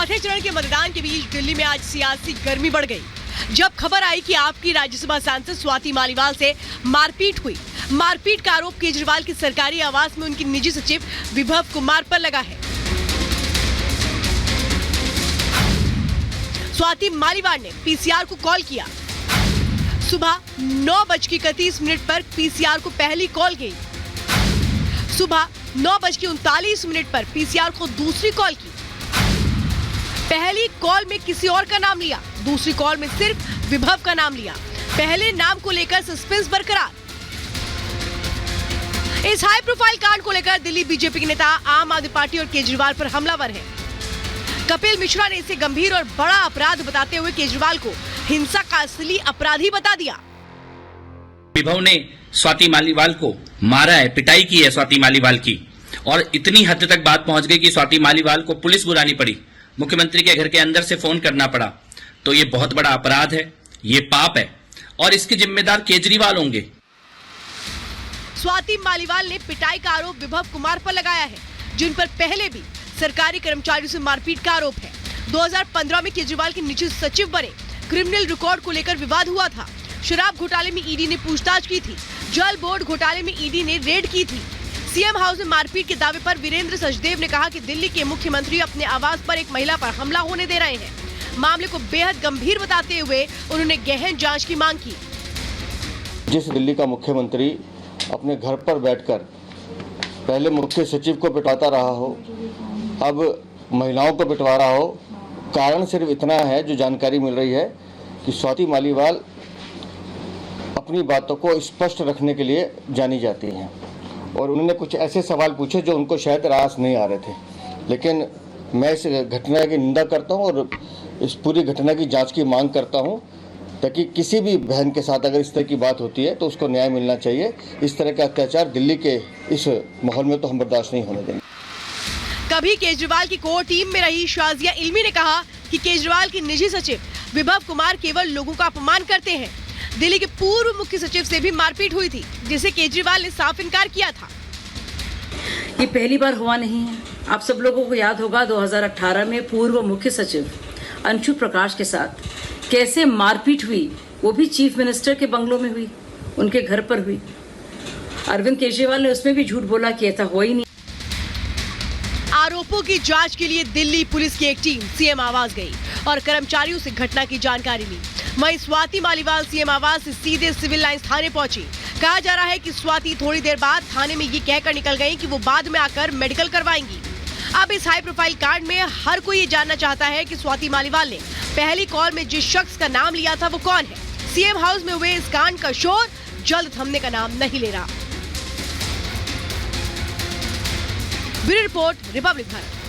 चौथे चरण के मतदान के बीच दिल्ली में आज सियासी गर्मी बढ़ गई जब खबर आई कि आपकी राज्यसभा सांसद स्वाति मालीवाल से मारपीट हुई। मारपीट का आरोप केजरीवाल की सरकारी आवास में उनकी निजी सचिव विभव कुमार पर लगा है। स्वाति मालीवाल ने पीसीआर को कॉल किया। सुबह 9:31 पर पीसीआर को पहली कॉल गई। सुबह 9:39 पर पीसीआर को दूसरी कॉल की। पहली कॉल में किसी और का नाम लिया, दूसरी कॉल में सिर्फ विभव का नाम लिया। पहले नाम को लेकर सस्पेंस बरकरार। इस हाई प्रोफाइल कांड को लेकर दिल्ली बीजेपी के नेता आम आदमी पार्टी और केजरीवाल पर हमलावर हैं। कपिल मिश्रा ने इसे गंभीर और बड़ा अपराध बताते हुए केजरीवाल को हिंसा का असली अपराधी बता दिया। विभव ने स्वाति मालीवाल को मारा है, पिटाई की है स्वाति मालीवाल की, और इतनी हद तक बात पहुंच गई कि स्वाति मालीवाल को पुलिस बुलानी पड़ी, मुख्यमंत्री के घर के अंदर से फोन करना पड़ा। तो ये बहुत बड़ा अपराध है, ये पाप है और इसके जिम्मेदार केजरीवाल होंगे। स्वाति मालीवाल ने पिटाई का आरोप विभव कुमार पर लगाया है, जिन पर पहले भी सरकारी कर्मचारियों से मारपीट का आरोप है। 2015 में केजरीवाल के निजी सचिव बने। क्रिमिनल रिकॉर्ड को लेकर विवाद हुआ था। शराब घोटाले में ईडी ने पूछताछ की थी। जल बोर्ड घोटाले में ईडी ने रेड की थी। सीएम हाउस में मारपीट के दावे पर वीरेंद्र सचदेव ने कहा कि दिल्ली के मुख्यमंत्री अपने आवास पर एक महिला पर हमला होने दे रहे हैं। मामले को बेहद गंभीर बताते हुए उन्होंने गहन जांच की मांग की। जिस दिल्ली का मुख्यमंत्री अपने घर पर बैठकर पहले मुख्य सचिव को पिटाता रहा हो, अब महिलाओं को पिटवा रहा हो, कारण सिर्फ इतना है, जो जानकारी मिल रही है कि स्वाति मालीवाल अपनी बातों को स्पष्ट रखने के लिए जानी जाती हैं और उन्होंने कुछ ऐसे सवाल पूछे जो उनको शायद रास नहीं आ रहे थे। लेकिन मैं इस घटना की निंदा करता हूं और इस पूरी घटना की जांच की मांग करता हूं, ताकि किसी भी बहन के साथ अगर इस तरह की बात होती है तो उसको न्याय मिलना चाहिए। इस तरह का अत्याचार दिल्ली के इस माहौल में तो हम बर्दाश्त नहीं होने देंगे। कभी केजरीवाल की कोर टीम में रही शाजिया इल्मी ने कहा कि केजरीवाल के निजी सचिव विभव कुमार केवल लोगों का अपमान करते हैं। दिल्ली के पूर्व मुख्य सचिव से भी मारपीट हुई थी, जिसे केजरीवाल ने साफ इनकार किया था। ये पहली बार हुआ नहीं है। आप सब लोगों को याद होगा 2018 में पूर्व मुख्य सचिव अंशु प्रकाश के साथ कैसे मारपीट हुई, वो भी चीफ मिनिस्टर के बंगलों में हुई, उनके घर पर हुई। अरविंद केजरीवाल ने उसमें भी झूठ बोला कि ऐसा हुआ ही नहीं। आरोपों की जांच के लिए दिल्ली पुलिस की एक टीम सीएम आवास गई और कर्मचारियों से घटना की जानकारी ली। वहीं स्वाति मालीवाल सीएम आवास से सीधे सिविल लाइंस थाने पहुंची। कहा जा रहा है कि स्वाति थोड़ी देर बाद थाने में ये कहकर निकल गई कि वो बाद में आकर मेडिकल करवाएंगी। अब इस हाई प्रोफाइल कांड में हर कोई ये जानना चाहता है कि स्वाति मालीवाल ने पहली कॉल में जिस शख्स का नाम लिया था वो कौन है। सीएम हाउस में हुए इस कांड का शोर जल्द थमने का नाम नहीं ले रहा। Bureau report, Republic Bharat.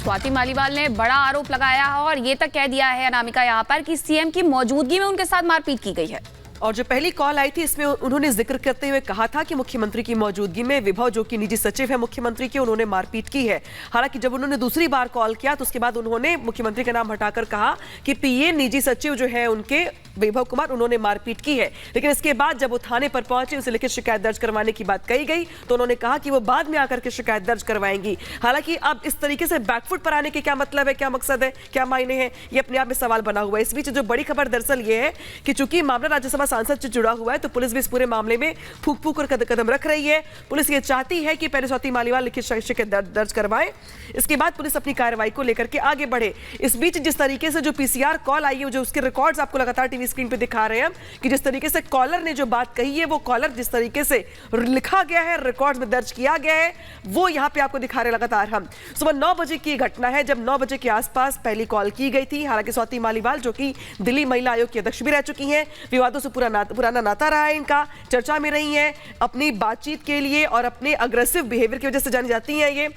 Swati Maliwal ने बड़ा आरोप लगाया है और ये तक कह दिया है अनामिका यहाँ पर कि सीएम की मौजूदगी में उनके साथ मारपीट की गई है। और जो पहली कॉल आई थी इसमें उन्होंने जिक्र करते हुए कहा था कि मुख्यमंत्री की मौजूदगी में विभव, जो कि निजी सचिव है मुख्यमंत्री के, उन्होंने मारपीट की है। हालांकि जब उन्होंने दूसरी बार कॉल किया तो उसके बाद उन्होंने मुख्यमंत्री का नाम हटाकर कहा कि पीए निजी सचिव जो है उनके विभव कुमार, उन्होंने मारपीट की है। लेकिन इसके बाद जब वो थाने पर पहुंचे, उसे लिखित शिकायत दर्ज करवाने की बात कही गई तो उन्होंने कहा कि वो बाद में आकर के शिकायत दर्ज करवाएंगी। हालांकि अब इस तरीके से बैकफुट पर आने के क्या मतलब है, क्या मकसद है, क्या मायने हैं, ये अपने आप में सवाल बना हुआ है। इस बीच जो बड़ी खबर दरअसल ये है कि चूंकि मामला राज्यसभा सांसद से जुड़ा हुआ है तो पुलिस भी इस पूरे मामले में फूंक फूंक कर कदम रख रही है। पुलिस ये चाहती है कि पहले स्वाति मालीवाल लिखित शिकायत दर्ज करवाए, इसके बाद पुलिस अपनी कार्रवाई को लेकर के आगे बढ़े। इस बीच जिस तरीके से जो पीसीआर कॉल आई है, जो उसके रिकॉर्ड्स आपको लगातार टीवी स्क्रीन पे दिखा रहे हैं कि जिस तरीके से कॉलर ने जो बात कही है, वो कॉलर जिस तरीके से लिखा गया है, रिकॉर्ड्स में दर्ज किया गया है, वो यहाँ पे आपको दिखा रहे लगातार हम। सुबह 9 बजे की घटना है जब 9 बजे के आसपास पहली कॉल की गई थी। हालांकि स्वाति मालीवाल, जो कि दिल्ली महिला आयोग की अध्यक्ष भी रह चुकी हैं, विवादों से पुराना नाता रहा है इनका, चर्चा में रही हैं, अपनी बातचीत के लिए और अपने अग्रेसिव बिहेवियर की वजह से जानी जाती हैं ये।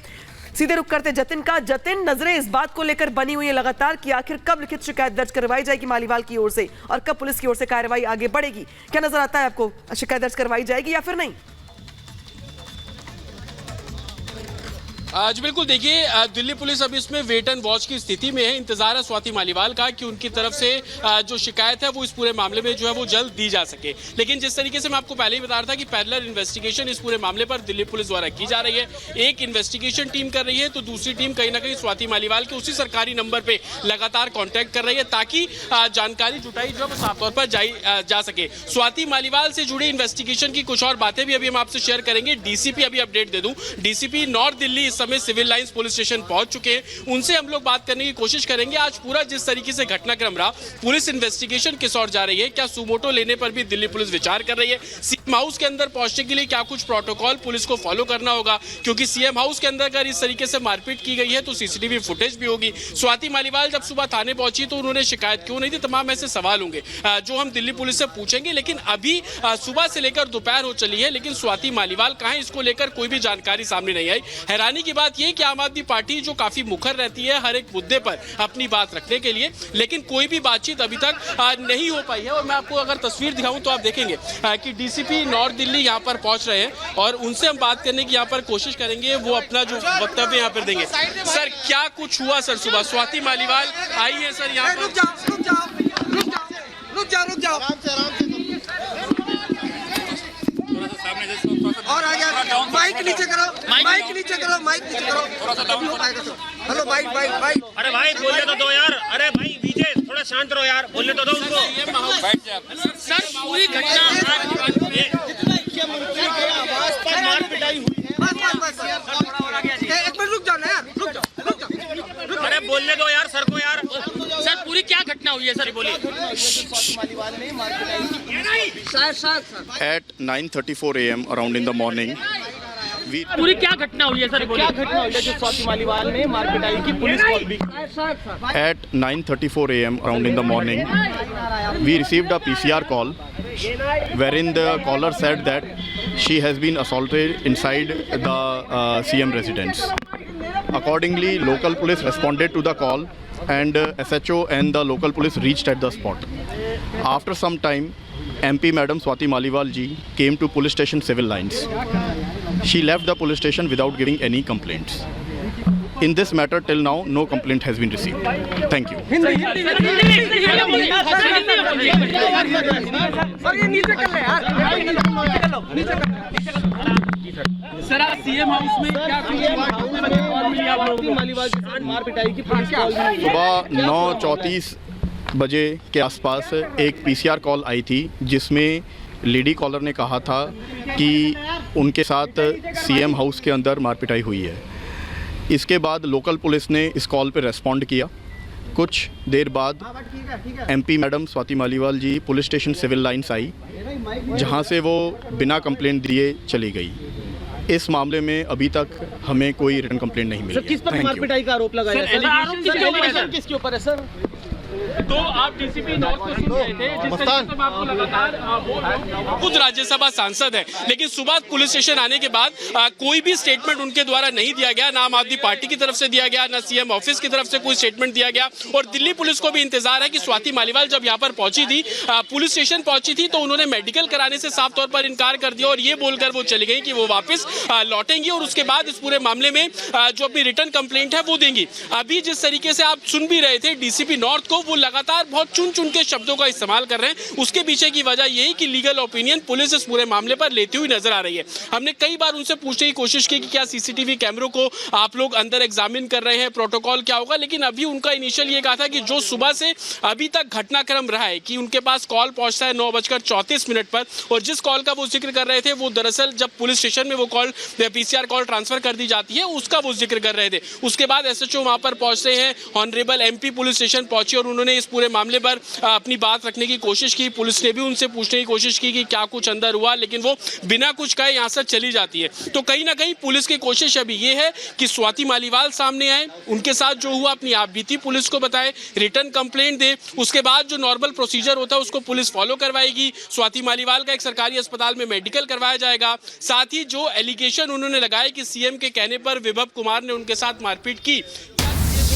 सीधे रुक करते जतिन का। जतिन, नजरें इस बात को लेकर बनी हुई है लगातार कि आखिर कब लिखित शिकायत दर्ज करवाई जाएगी मालीवाल की ओर से और कब पुलिस की ओर से कार्रवाई आगे बढ़ेगी। क्या नजर आता है आपको, शिकायत दर्ज करवाई जाएगी या फिर नहीं? जी बिल्कुल, देखिए दिल्ली पुलिस अब इसमें वेट एंड वॉच की स्थिति में है। इंतजार है स्वाति मालीवाल का कि उनकी तरफ से जो शिकायत है वो इस पूरे मामले में जो है वो जल्द दी जा सके। लेकिन जिस तरीके से मैं आपको पहले ही बता रहा था कि पैरेलल इन्वेस्टिगेशन इस पूरे मामले पर दिल्ली पुलिस द्वारा की जा रही है। एक इन्वेस्टिगेशन टीम कर रही है तो दूसरी टीम कहीं ना कहीं स्वाति मालीवाल के उसी सरकारी नंबर पे लगातार कॉन्टैक्ट कर रही है ताकि जानकारी जुटाई जो है साफ तौर पर जा सके। स्वाति मालीवाल से जुड़ी इन्वेस्टिगेशन की कुछ और बातें भी अभी हम आपसे शेयर करेंगे। डीसीपी अभी अपडेट दे दूं, डीसीपी नॉर्थ दिल्ली इस समय सिविल लाइंस पुलिस स्टेशन पहुंच चुके हैं। उनसे हम लोग बात करने की कोशिश करेंगे। आज पूरा जिस तरीके से घटनाक्रम रहा, पुलिस इन्वेस्टिगेशन किस ओर जा रही है, क्या सुमोटो लेने पर भी दिल्ली पुलिस विचार कर रही है, सीएम हाउस के अंदर पहुंचने के लिए क्या कुछ प्रोटोकॉल पुलिस को फॉलो करना होगा, क्योंकि सीएम हाउस के अंदर अगर इस तरीके से मारपीट की गई है तो सीसीटीवी फुटेज भी होगी। स्वाति मालीवाल जब सुबह थाने पहुंची तो उन्होंने शिकायत क्यों नहीं दी, तमाम ऐसे सवाल होंगे जो हम दिल्ली पुलिस से पूछेंगे। लेकिन अभी सुबह से लेकर दोपहर हो चली है, लेकिन स्वाति मालीवाल कहाँ है इसको लेकर कोई भी जानकारी सामने नहीं आई। हैरानी की बात यह कि आम आदमी पार्टी जो काफी मुखर रहती है हर एक मुद्दे पर अपनी बात रखने के लिए, लेकिन कोई भी बातचीत अभी तक नहीं हो पाई है। और मैं आपको अगर तस्वीर दिखाऊं तो आप देखेंगे कि डीसीपी नॉर्थ दिल्ली यहाँ पर पहुंच रहे हैं और उनसे हम बात करने की यहाँ पर कोशिश करेंगे। वो अपना जो वक्तव्य यहाँ पर देंगे। सर, क्या कुछ हुआ सर सुबह? स्वाति मालीवाल आई है सर यहाँ पर? रुक जाओ और आ गया। माइक नीचे करो, माइक नीचे करो, माइक नीचे करो, थोड़ा सा डाउन हो पाएगा सर। Hello mic. अरे भाई बोलने तो दो यार। अरे भाई विजय थोड़ा शांत रहो यार, बोलने तो दो उनको। सर, पूरी घटना मार पिटाई हुई है। बस एक मिनट रुक जाओ ना यार, रुक जाओ। अरे बोलने दो यार सर को यार। सर, पूरी क्या घटना हुई है सर, बोलिए। At 9:34 a.m. around in the morning, पूरी क्या घटना हुई है सर, बोलिए। क्या घटना हुई है जो स्वाति मालीवाल ने मार पिटाई की, पुलिस कॉल भी? at 9:34 a.m. around in the morning, we received a PCR call wherein the caller said that she has been assaulted inside the CM residence. Accordingly, local police responded to the call and SHO and the local police reached at the spot. After some time, MP Madam Swati Maliwal ji came to police station civil lines. She left the police station without giving any complaints. In this matter, till now, no complaint has been received. Thank you. Sir, आज CM house में क्या मालीवाल के साथ मार पिटाई की police call? सुबह 9:34 बजे के आसपास एक पीसीआर कॉल आई थी जिसमें लेडी कॉलर ने कहा था कि उनके साथ सीएम हाउस के अंदर मारपिटाई हुई है। इसके बाद लोकल पुलिस ने इस कॉल पर रेस्पॉन्ड किया। कुछ देर बाद MP madam Swati Maliwal ji police station civil lines आई, जहां से वो बिना कंप्लेंट दिए चली गई। इस मामले में अभी तक हमें कोई रिटन कंप्लेंट नहीं मिली। किस पर मारपिटाई का आरोप लगाया सर? किसके ऊपर है सर? तो आप डीसीपी नॉर्थ को सुन रहे थे, जिस तरीके से मैं आपको लगातार खुद राज्यसभा सांसद है, लेकिन सुबह पुलिस स्टेशन आने के बाद कोई भी स्टेटमेंट उनके द्वारा नहीं दिया गया, ना आम आदमी पार्टी की तरफ से दिया गया, ना सीएम ऑफिस की तरफ से कोई स्टेटमेंट दिया गया। और दिल्ली पुलिस को भी इंतजार है कि स्वाति मालीवाल जब यहाँ पर पहुंची थी, पुलिस स्टेशन पहुंची थी, तो उन्होंने मेडिकल कराने से साफ तौर पर इनकार कर दिया और ये बोलकर वो चली गई कि वो वापस लौटेंगी और उसके बाद इस पूरे मामले में जो अपनी रिटर्न कंप्लेंट है वो देंगी। अभी जिस तरीके से आप सुन भी रहे थे डीसीपी नॉर्थ को, वो लगातार बहुत चुन चुन के शब्दों का इस्तेमाल कर रहे हैं। उसके पीछे की वजह यही कि लीगल ओपिनियन पुलिस इस पूरे मामले पर लेती हुई नजर आ रही है। हमने कई बार उनसे पूछने की कोशिश की कि क्या सीसीटीवी कैमरों को आप लोग अंदर एग्जामिन कर रहे हैं, प्रोटोकॉल क्या होगा, लेकिन अभी उनका इनिशियल ये कहा था कि जो सुबह से अभी तक घटनाक्रम रहा है कि उनके पास कॉल पहुंचता है 9:34 पर, और जिस कॉल का वो जिक्र कर रहे थे वो दरअसल जब पुलिस स्टेशन में वो कॉल पीसीआर कॉल ट्रांसफर कर दी जाती है उसका वो जिक्र कर रहे थे। उसके बाद एसएचओ वहां पर पहुंचते हैं, ऑनरेबल एमपी पुलिस स्टेशन पहुंचे और उन्होंने इस पूरे मामले पर अपनी बात रखने की कोशिश की। पुलिस ने भी उनसे पूछने की कोशिश की कि क्या कुछ अंदर हुआ, लेकिन वो बिना कुछ कहे यहां से चली जाती है। तो कहीं ना कहीं पुलिस की कोशिश अभी ये है कि स्वाति मालीवाल सामने आए, उनके साथ जो हुआ अपनी आप बीती पुलिस को बताए, रिटर्न कंप्लेंट दे, उसके बाद जो नॉर्मल प्रोसीजर होता है उसको पुलिस फॉलो करवाएगी। स्वाति मालीवाल का एक सरकारी अस्पताल में मेडिकल करवाया जाएगा। साथ ही जो एलिगेशन उन्होंने लगाए कि सीएम के कहने पर विभव कुमार ने उनके साथ मारपीट की,